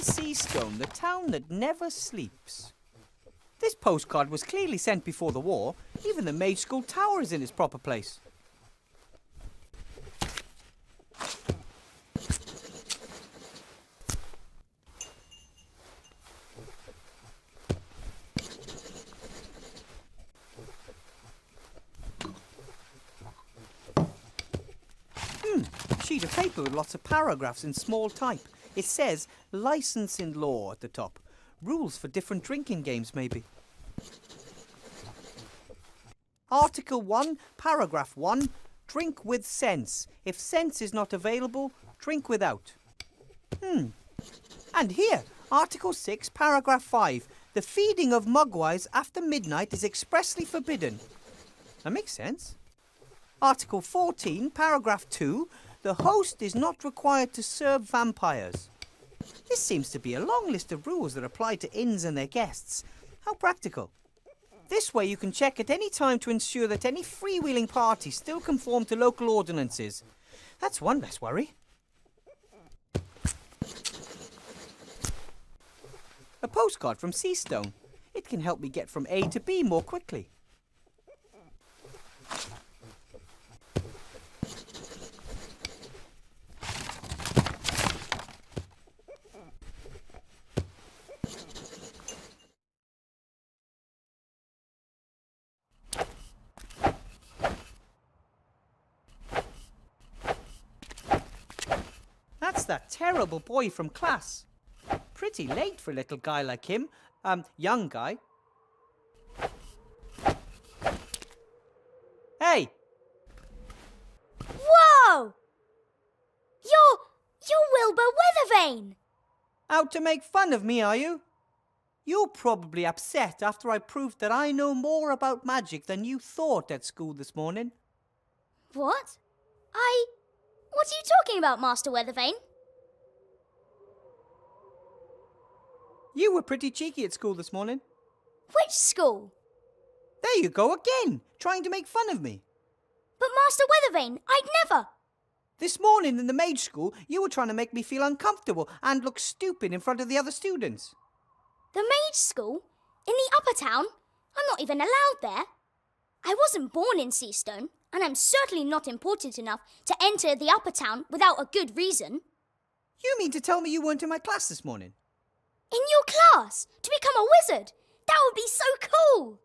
Seastone, the town that never sleeps. This postcard was clearly sent before the war. Even the mage school tower is in its proper place. Sheet of paper with lots of paragraphs in small type. It says licensing law at the top. Rules for different drinking games, maybe. Article 1, paragraph 1. Drink with sense. If sense is not available, drink without. And here, Article 6, paragraph 5. The feeding of mugwais after midnight is expressly forbidden. That makes sense. Article 14, paragraph 2. The host is not required to serve vampires. This seems to be a long list of rules that apply to inns and their guests. How practical. This way you can check at any time to ensure that any freewheeling parties still conform to local ordinances. That's one less worry. A postcard from Seastone. It can help me get from A to B more quickly. That's that terrible boy from class. Pretty late for a little guy like him. Young guy. Hey! Whoa! You're Wilbur Weathervane! Out to make fun of me, are you? You're probably upset after I proved that I know more about magic than you thought at school this morning. What? What are you talking about, Master Weathervane? You were pretty cheeky at school this morning. Which school? There you go again, trying to make fun of me. But Master Weathervane, I'd never! This morning in the mage school, you were trying to make me feel uncomfortable and look stupid in front of the other students. The mage school? In the upper town? I'm not even allowed there. I wasn't born in Seastone, and I'm certainly not important enough to enter the upper town without a good reason. You mean to tell me you weren't in my class this morning? In your class? To become a wizard? That would be so cool!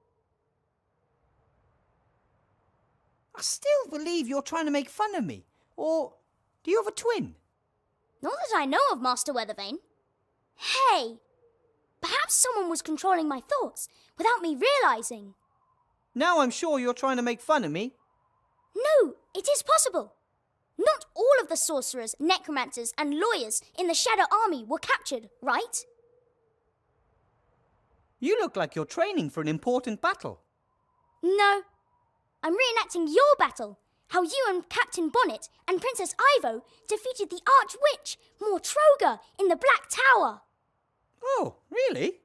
I still believe you're trying to make fun of me. Or do you have a twin? Not that I know of, Master Weathervane. Hey! Perhaps someone was controlling my thoughts without me realising. Now I'm sure you're trying to make fun of me. No, it is possible. Not all of the sorcerers, necromancers and lawyers in the Shadow Army were captured, right? You look like you're training for an important battle. No. I'm reenacting your battle. How you and Captain Bonnet and Princess Ivo defeated the arch-witch, Mortroga, in the Black Tower. Oh, really?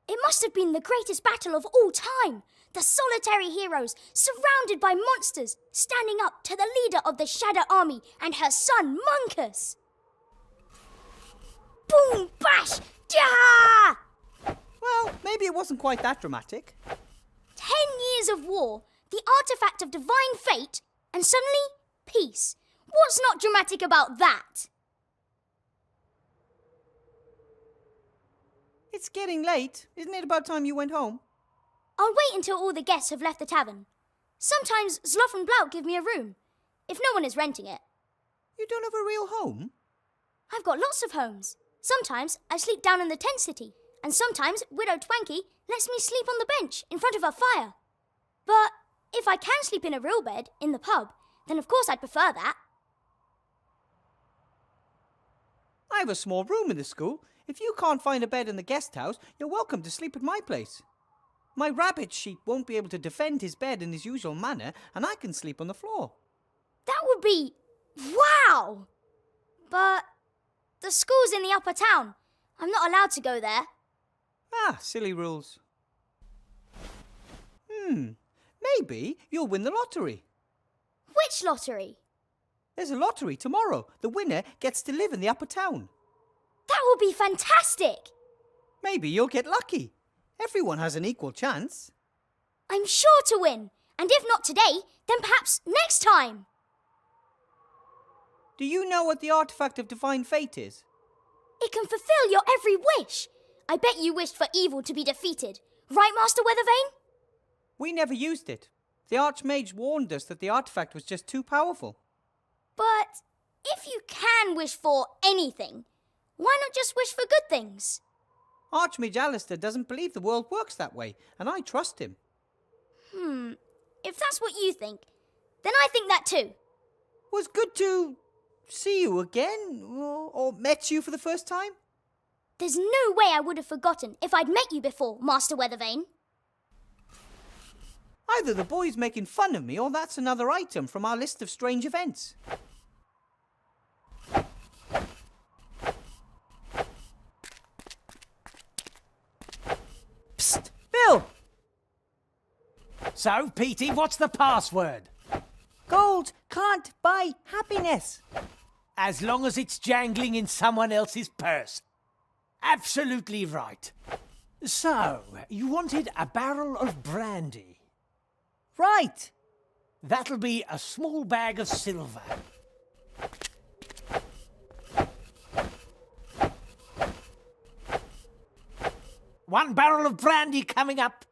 It must have been the greatest battle of all time. The solitary heroes, surrounded by monsters, standing up to the leader of the Shadow Army and her son, Munkus. Boom, bash, ja! Well, maybe it wasn't quite that dramatic. 10 years of war, the artifact of divine fate, and suddenly, peace. What's not dramatic about that? It's getting late. Isn't it about time you went home? I'll wait until all the guests have left the tavern. Sometimes Zloff and Blout give me a room, if no one is renting it. You don't have a real home? I've got lots of homes. Sometimes I sleep down in the tent city, and sometimes Widow Twanky lets me sleep on the bench in front of her fire. But if I can sleep in a real bed in the pub, then of course I'd prefer that. I have a small room in the school. If you can't find a bed in the guest house, you're welcome to sleep at my place. My rabbit sheep won't be able to defend his bed in his usual manner, and I can sleep on the floor. That would be... wow! But the school's in the upper town. I'm not allowed to go there. Ah, silly rules. Maybe you'll win the lottery. Which lottery? There's a lottery tomorrow. The winner gets to live in the upper town. That would be fantastic! Maybe you'll get lucky. Everyone has an equal chance. I'm sure to win, and if not today, then perhaps next time. Do you know what the artifact of divine fate is? It can fulfill your every wish. I bet you wished for evil to be defeated. Right, Master Weathervane? We never used it. The arch-mage warned us that the artifact was just too powerful. But if you can wish for anything, why not just wish for good things? Arch-mage Alistair doesn't believe the world works that way, and I trust him. If that's what you think, then I think that too. Was good to see you again, or met you for the first time. There's no way I would have forgotten if I'd met you before, Master Weathervane. Either the boy's making fun of me, or that's another item from our list of strange events. Psst! Bill! So, Petey, what's the password? Gold can't buy happiness. As long as it's jangling in someone else's purse. Absolutely right. So, you wanted a barrel of brandy. Right. That'll be a small bag of silver. One barrel of brandy coming up.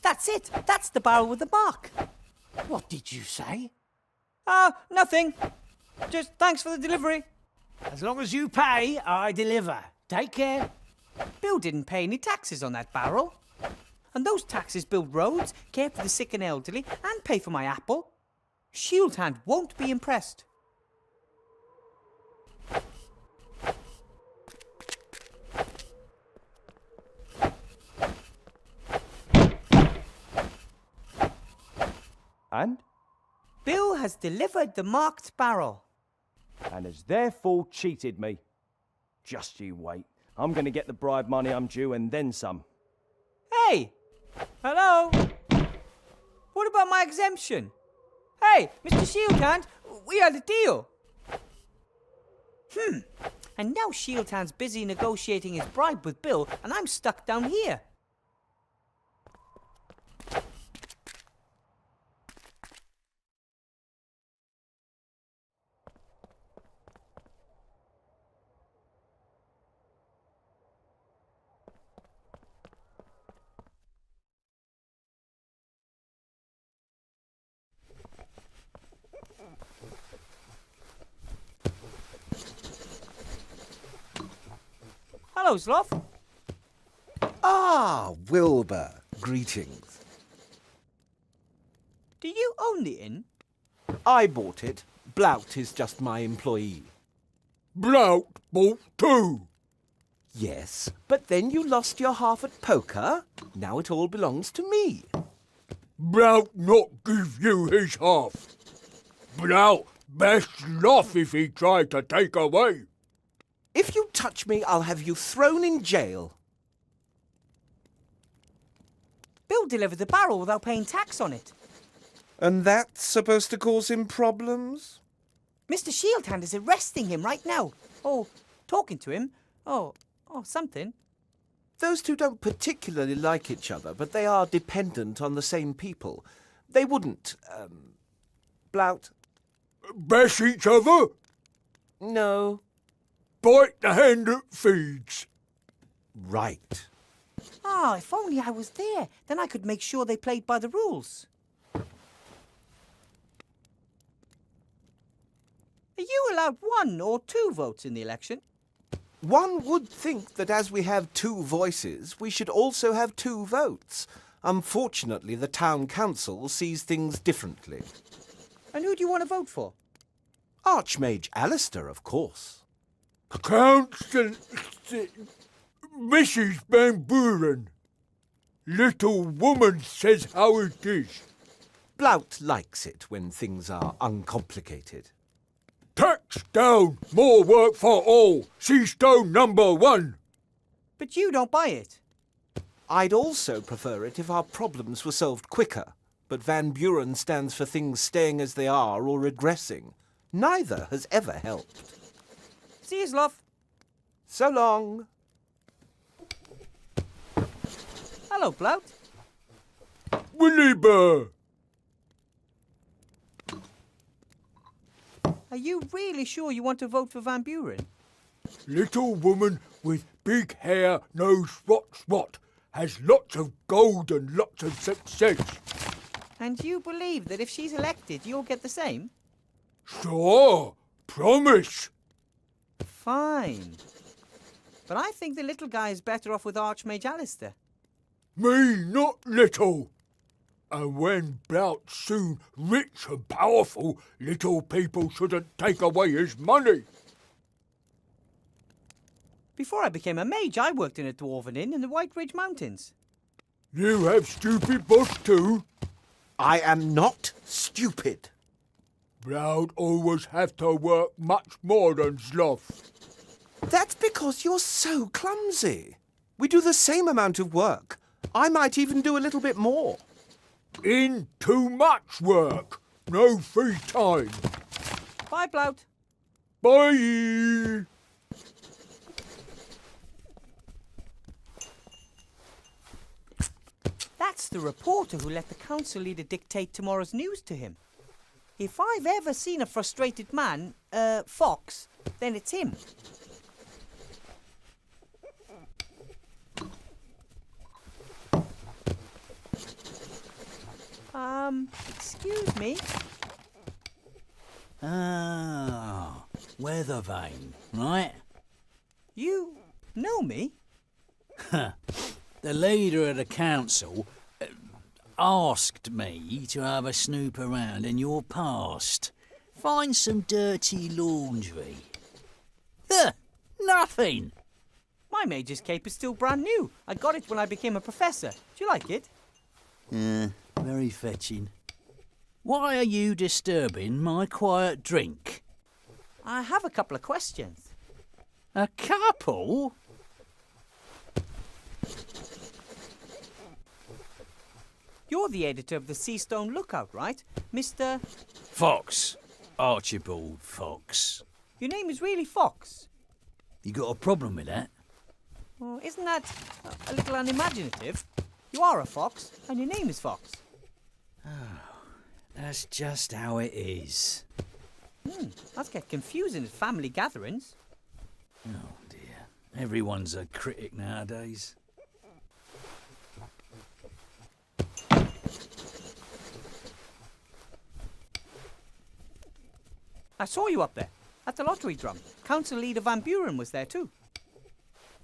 That's it. That's the barrel with the mark. What did you say? Nothing. Just thanks for the delivery. As long as you pay, I deliver. Take care. Bill didn't pay any taxes on that barrel. And those taxes build roads, care for the sick and elderly, and pay for my apple. Shield Hand won't be impressed. And? Bill has delivered the marked barrel. And has therefore cheated me. Just you wait. I'm going to get the bribe money I'm due and then some. Hey! Hello? What about my exemption? Hey, Mr. Shield Hand, we had a deal. And now Shield Hand's busy negotiating his bribe with Bill, and I'm stuck down here. Hello, Sloth. Ah, Wilbur. Greetings. Do you own the inn? I bought it. Blout is just my employee. Blout bought too. Yes, but then you lost your half at poker. Now it all belongs to me. Blout not give you his half. Blout best laugh if he try to take away. If you touch me, I'll have you thrown in jail. Bill delivered the barrel without paying tax on it. And that's supposed to cause him problems? Mr. Shield Hand is arresting him right now. Oh, talking to him. Oh, something. Those two don't particularly like each other, but they are dependent on the same people. They wouldn't, Blout. Bash each other? No. Bite the hand that feeds. Right. If only I was there. Then I could make sure they played by the rules. Are you allowed 1 or 2 votes in the election? One would think that as we have 2 voices, we should also have 2 votes. Unfortunately, the town council sees things differently. And who do you want to vote for? Arch-mage Alistair, of course. Council... Mrs. Van Buren. Little woman says how it is. Blout likes it when things are uncomplicated. Tax down, more work for all. Seastone #1. But you don't buy it. I'd also prefer it if our problems were solved quicker, but Van Buren stands for things staying as they are or regressing. Neither has ever helped. See you, love. So long. Hello, Blout. Wilbur! Are you really sure you want to vote for Van Buren? Little woman with big hair knows what's what, has lots of gold and lots of success. And you believe that if she's elected, you'll get the same? Sure, promise. Fine. But I think the little guy is better off with Arch-mage Alistair. Me not little. And when Blout's soon rich and powerful, little people shouldn't take away his money. Before I became a mage, I worked in a dwarven inn in the White Ridge Mountains. You have stupid boss too. I am not stupid. Blout always have to work much more than sloth. That's because you're so clumsy. We do the same amount of work. I might even do a little bit more. In too much work. No free time. Bye, Blout. Bye. That's the reporter who let the council leader dictate tomorrow's news to him. If I've ever seen a frustrated man, fox, then it's him. Excuse me? Ah, Weathervane, right? You know me? The leader of the council asked me to have a snoop around in your past. Find some dirty laundry. Huh, nothing. My mage's cape is still brand new. I got it when I became a professor. Do you like it? Very fetching. Why are you disturbing my quiet drink? I have a couple of questions. A couple? You're the editor of the Seastone Lookout, right? Mr... Fox. Archibald Fox. Your name is really Fox? You got a problem with that? Well, isn't that a little unimaginative? You are a fox, and your name is Fox. That's just how it is. That's get confusing at family gatherings. Oh dear. Everyone's a critic nowadays. I saw you up there, at the lottery drum. Council leader Van Buren was there too.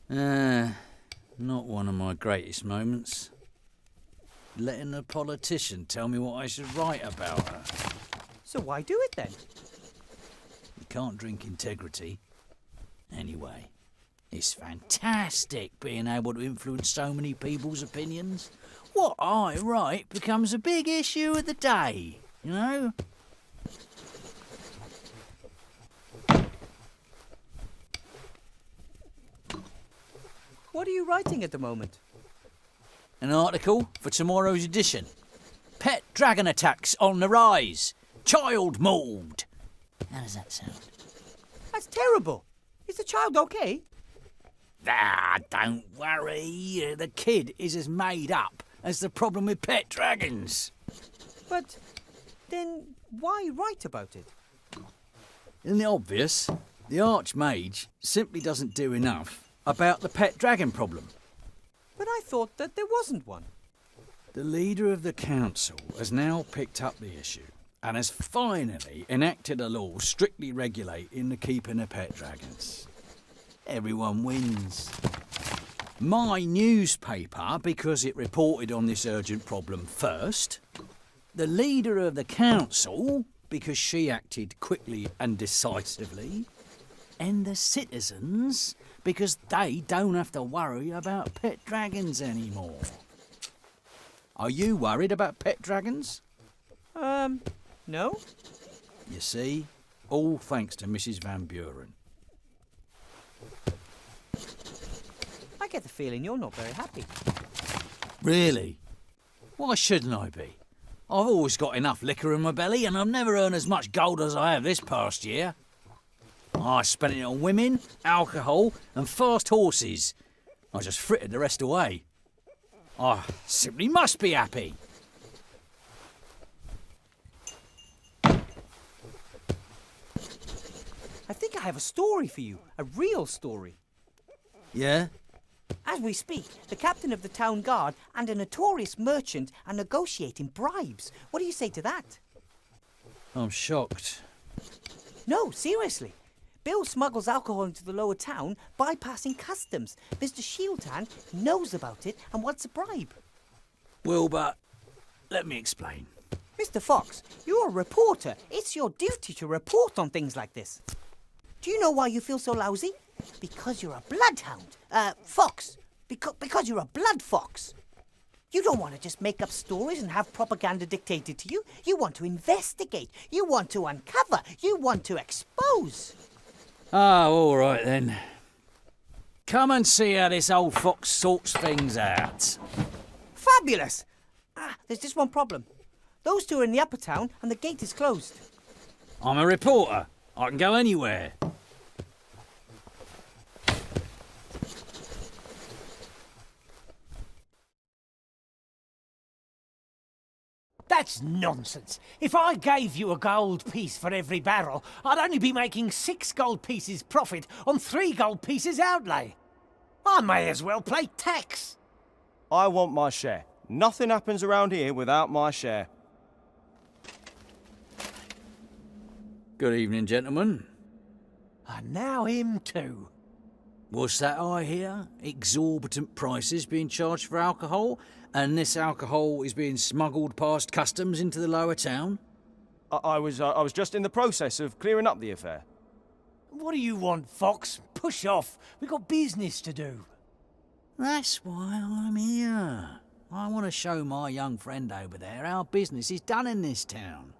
Not one of my greatest moments. Letting a politician tell me what I should write about her. So why do it then? You can't drink integrity. Anyway, it's fantastic being able to influence so many people's opinions. What I write becomes a big issue of the day, you know? What are you writing at the moment? An article for tomorrow's edition. Pet dragon attacks on the rise. Child mauled. How does that sound? That's terrible. Is the child okay? Ah, don't worry. The kid is as made up as the problem with pet dragons. But then why write about it? In the obvious, the arch-mage simply doesn't do enough about the pet dragon problem. But I thought that there wasn't one. The leader of the council has now picked up the issue and has finally enacted a law strictly regulating the keeping of pet dragons. Everyone wins. My newspaper, because it reported on this urgent problem first. The leader of the council, because she acted quickly and decisively. And the citizens, because they don't have to worry about pet dragons anymore. Are you worried about pet dragons? No? You see, all thanks to Mrs. Van Buren. I get the feeling you're not very happy. Really? Why shouldn't I be? I've always got enough liquor in my belly, and I've never earned as much gold as I have this past year. I spent it on women, alcohol, and fast horses. I just frittered the rest away. I simply must be happy. I think I have a story for you, a real story. Yeah? As we speak, the captain of the town guard and a notorious merchant are negotiating bribes. What do you say to that? I'm shocked. No, seriously. Bill smuggles alcohol into the lower town, bypassing customs. Mr. Shieldhand knows about it and wants a bribe. Wilbur, let me explain. Mr. Fox, you're a reporter. It's your duty to report on things like this. Do you know why you feel so lousy? Because you're a bloodhound. Fox. Because you're a blood fox. You don't want to just make up stories and have propaganda dictated to you. You want to investigate. You want to uncover. You want to expose. Oh, all right then. Come and see how this old fox sorts things out. Fabulous. There's just one problem. Those two are in the upper town and the gate is closed. I'm a reporter. I can go anywhere. That's nonsense. If I gave you a gold piece for every barrel, I'd only be making 6 gold pieces profit on 3 gold pieces outlay. I may as well pay tax. I want my share. Nothing happens around here without my share. Good evening, gentlemen. And now him too. What's that I hear? Exorbitant prices being charged for alcohol, and this alcohol is being smuggled past customs into the lower town? I was just in the process of clearing up the affair. What do you want, Fox? Push off. We've got business to do. That's why I'm here. I want to show my young friend over there how business is done in this town.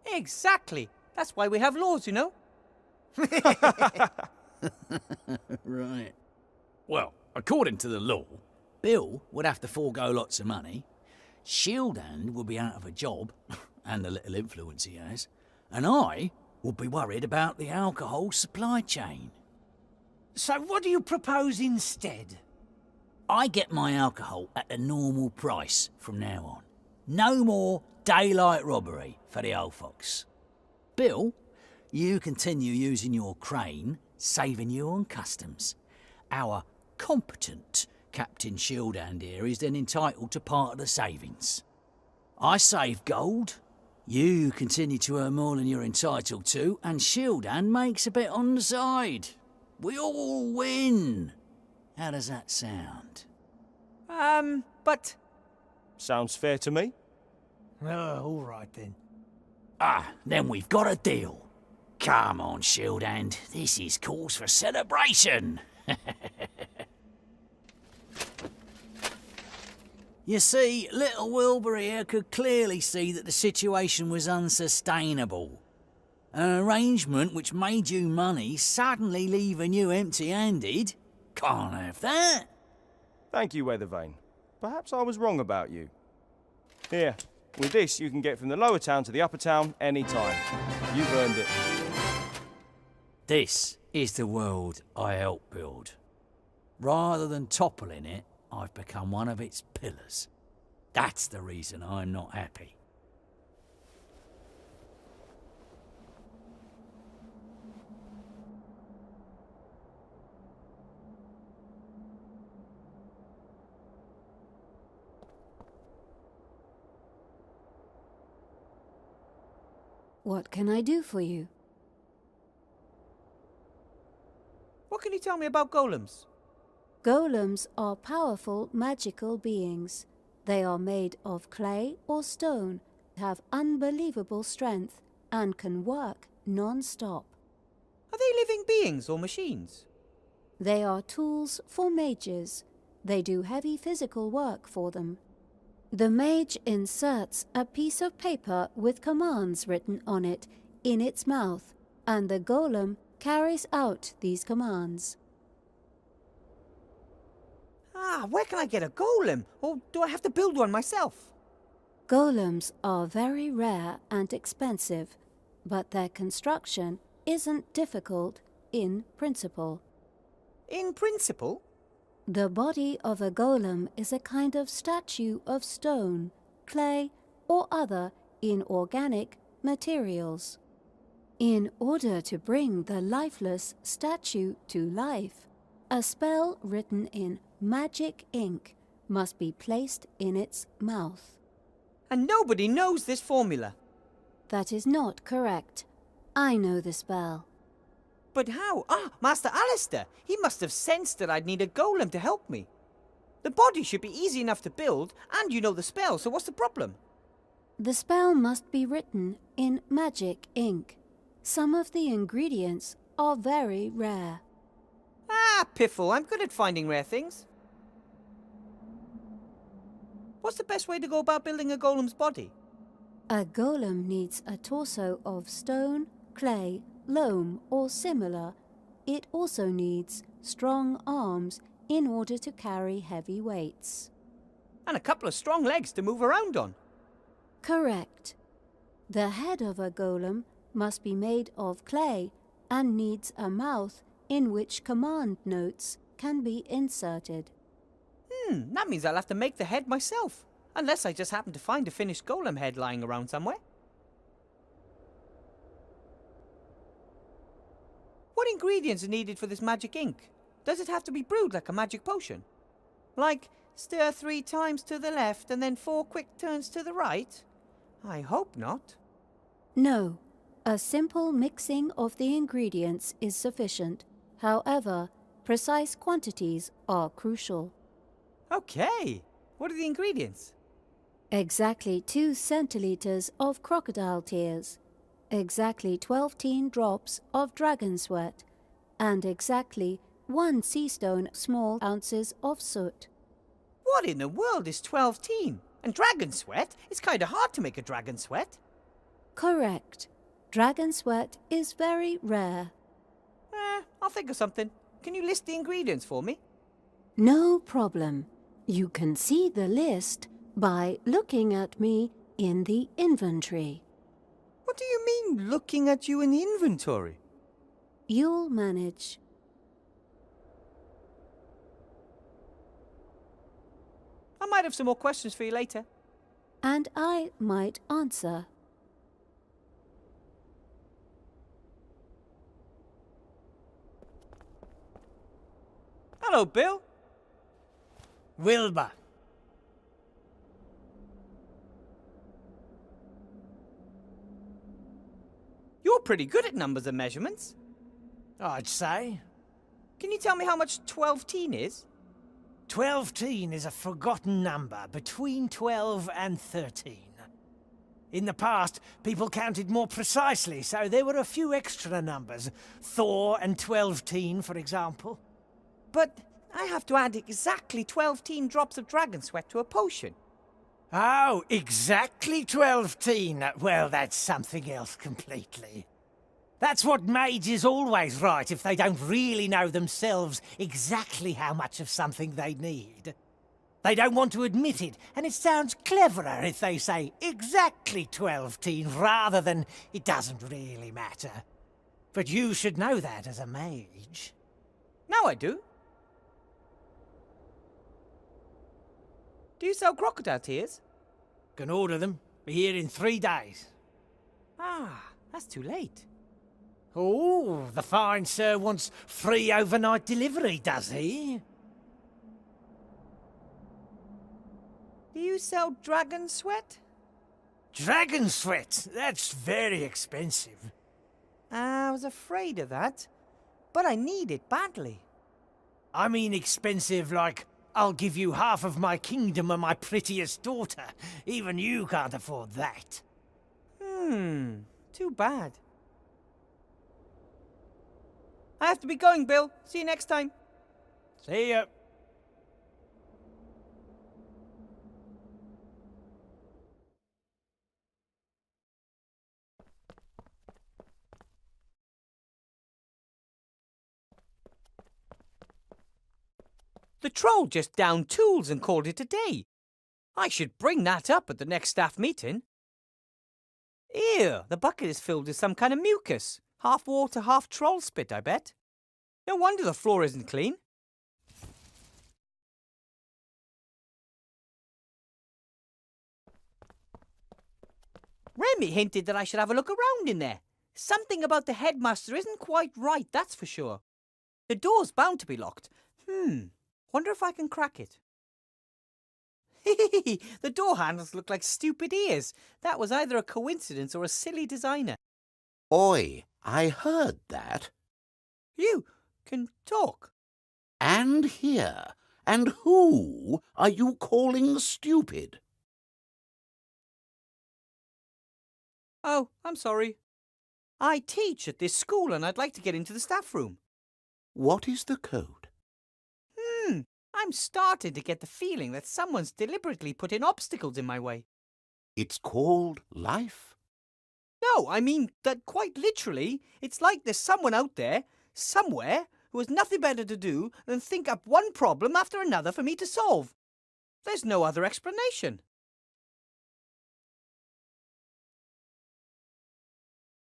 Exactly. That's why we have laws, you know. Right. Well, according to the law, Bill would have to forego lots of money, Shieldhand would be out of a job, and the little influence he has, and I would be worried about the alcohol supply chain. So what do you propose instead? I get my alcohol at the normal price from now on. No more daylight robbery for the old fox. Bill, you continue using your crane, saving you on customs. Our competent Captain Shieldhand here is then entitled to part of the savings. I save gold, you continue to earn more than you're entitled to, and Shieldhand makes a bit on the side. We all win. How does that sound? But... Sounds fair to me. Oh, all right then. Then we've got a deal. Come on, Shieldhand, this is cause for celebration. You see, little Wilbur here could clearly see that the situation was unsustainable. An arrangement which made you money suddenly leaving you empty-handed? Can't have that. Thank you, Weathervane. Perhaps I was wrong about you. Here, with this you can get from the lower town to the upper town any time. You've earned it. This is the world I helped build. Rather than toppling it, I've become one of its pillars. That's the reason I'm not happy. What can I do for you? what can you tell me about golems? Golems are powerful magical beings. They are made of clay or stone, have unbelievable strength, and can work non-stop. Are they living beings or machines? They are tools for mages. They do heavy physical work for them. The mage inserts a piece of paper with commands written on it in its mouth, and the golem carries out these commands. Where can I get a golem? Or do I have to build one myself? Golems are very rare and expensive, but their construction isn't difficult in principle. In principle? The body of a golem is a kind of statue of stone, clay, or other inorganic materials. In order to bring the lifeless statue to life, a spell written in magic ink must be placed in its mouth. And nobody knows this formula. That is not correct. I know the spell. But how? Ah, Master Alistair! He must have sensed that I'd need a golem to help me. The body should be easy enough to build, and you know the spell, so what's the problem? The spell must be written in magic ink. Some of the ingredients are very rare. Ah, piffle, I'm good at finding rare things. What's the best way to go about building a golem's body? A golem needs a torso of stone, clay, loam, or similar. It also needs strong arms in order to carry heavy weights. And a couple of strong legs to move around on. Correct. The head of a golem must be made of clay and needs a mouth in which command notes can be inserted. That means I'll have to make the head myself. Unless I just happen to find a finished golem head lying around somewhere. What ingredients are needed for this magic ink? Does it have to be brewed like a magic potion? Like, stir 3 times to the left and then 4 quick turns to the right? I hope not. No, a simple mixing of the ingredients is sufficient. However, precise quantities are crucial. Okay. What are the ingredients? Exactly 2 centiliters of crocodile tears, exactly 12 drops of dragon sweat, and exactly 1 seastone small ounces of soot. What in the world is 12 teen? And dragon sweat? It's kind of hard to make a dragon sweat. Correct. Dragon sweat is very rare. I'll think of something. Can you list the ingredients for me? No problem. You can see the list by looking at me in the inventory. What do you mean, looking at you in the inventory? You'll manage. I might have some more questions for you later. And I might answer. Hello, Bill. Wilbur. You're pretty good at numbers and measurements. I'd say. Can you tell me how much 12 teen is? 12 teen is a forgotten number between 12 and 13. In the past, people counted more precisely, so there were a few extra numbers. Thor and 12 teen, for example. But I have to add exactly 12 teen drops of dragon sweat to a potion. Oh, exactly 12 teen. Well, that's something else completely. That's what mages always write if they don't really know themselves exactly how much of something they need. They don't want to admit it, and it sounds cleverer if they say exactly 12 teen rather than it doesn't really matter. But you should know that as a mage. Now I do. Do you sell crocodile tears? Can order them. Be here in 3 days. Ah, that's too late. Oh, the fine sir wants free overnight delivery, does he? Do you sell dragon sweat? Dragon sweat? That's very expensive. I was afraid of that, but I need it badly. I mean expensive like, I'll give you half of my kingdom and my prettiest daughter. Even you can't afford that. Too bad. I have to be going, Bill. See you next time. See ya. The troll just downed tools and called it a day. I should bring that up at the next staff meeting. Ew, the bucket is filled with some kind of mucus. Half water, half troll spit, I bet. No wonder the floor isn't clean. Remy hinted that I should have a look around in there. Something about the headmaster isn't quite right, that's for sure. The door's bound to be locked. Wonder if I can crack it. The door handles look like stupid ears. That was either a coincidence or a silly designer. Oi, I heard that. You can talk. And hear. And who are you calling stupid? Oh, I'm sorry. I teach at this school and I'd like to get into the staff room. What is the code? I'm starting to get the feeling that someone's deliberately put in obstacles in my way. It's called life. No, I mean that quite literally, it's like there's someone out there, somewhere, who has nothing better to do than think up one problem after another for me to solve. There's no other explanation.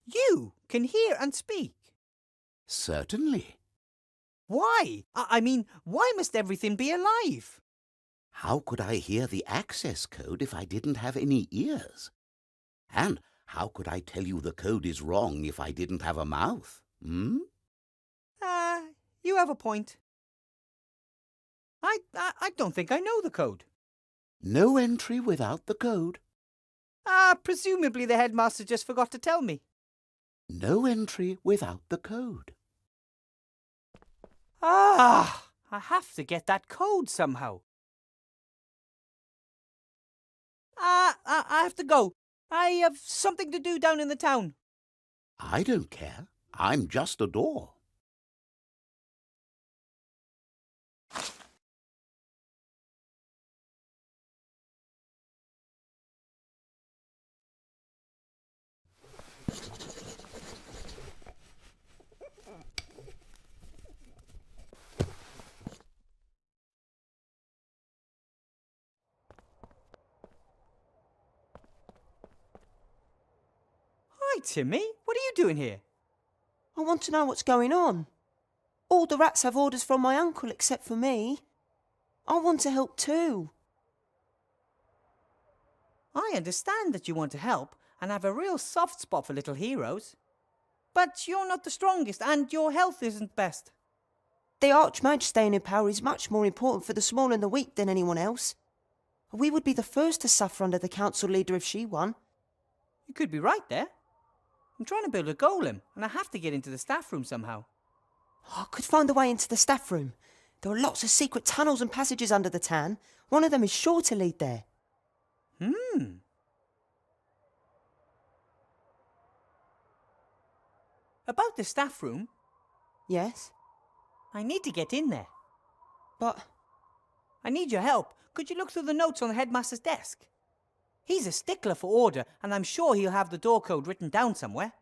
You can hear and speak. Certainly. Why? I mean, why must everything be alive? How could I hear the access code if I didn't have any ears? And how could I tell you the code is wrong if I didn't have a mouth? You have a point. I don't think I know the code. No entry without the code. Presumably the headmaster just forgot to tell me. No entry without the code. I have to get that code somehow. I have to go. I have something to do down in the town. I don't care. I'm just a door. Hi, Timmy. What are you doing here? I want to know what's going on. All the rats have orders from my uncle except for me. I want to help too. I understand that you want to help and have a real soft spot for little heroes. But you're not the strongest and your health isn't best. The arch-mage staying in power is much more important for the small and the weak than anyone else. We would be the first to suffer under the council leader if she won. You could be right there. I'm trying to build a golem and I have to get into the staff room somehow. I could find a way into the staff room. There are lots of secret tunnels and passages under the town. One of them is sure to lead there. About the staff room, Yes, I need to get in there. but I need your help. Could you look through the notes on the headmaster's desk? He's a stickler for order, and I'm sure he'll have the door code written down somewhere.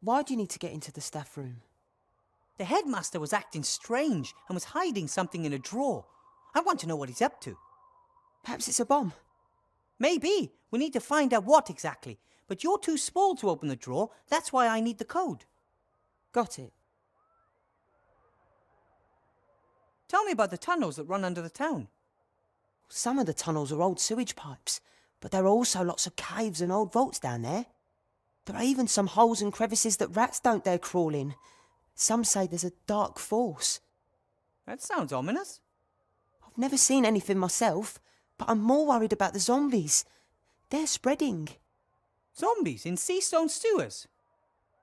why do you need to get into the staff room? The headmaster was acting strange and was hiding something in a drawer. I want to know what he's up to. Perhaps it's a bomb. Maybe. We need to find out what exactly. But you're too small to open the drawer. That's why I need the code. Got it. Tell me about the tunnels that run under the town. Some of the tunnels are old sewage pipes, but there are also lots of caves and old vaults down there. There are even some holes and crevices that rats don't dare crawl in. Some say there's a dark force. That sounds ominous. I've never seen anything myself, but I'm more worried about the zombies. They're spreading. Zombies in Seastone sewers.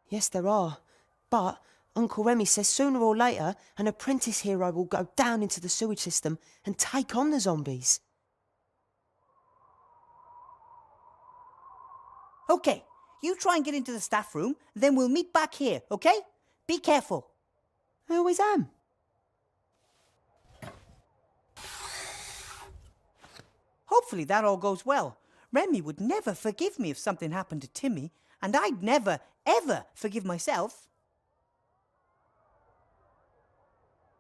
Yes, there are. But Uncle Remy says sooner or later an apprentice hero will go down into the sewage system and take on the zombies. Okay, you try and get into the staff room, then we'll meet back here, okay? Be careful. I always am. Hopefully that all goes well. Remy would never forgive me if something happened to Timmy, and I'd never, ever forgive myself.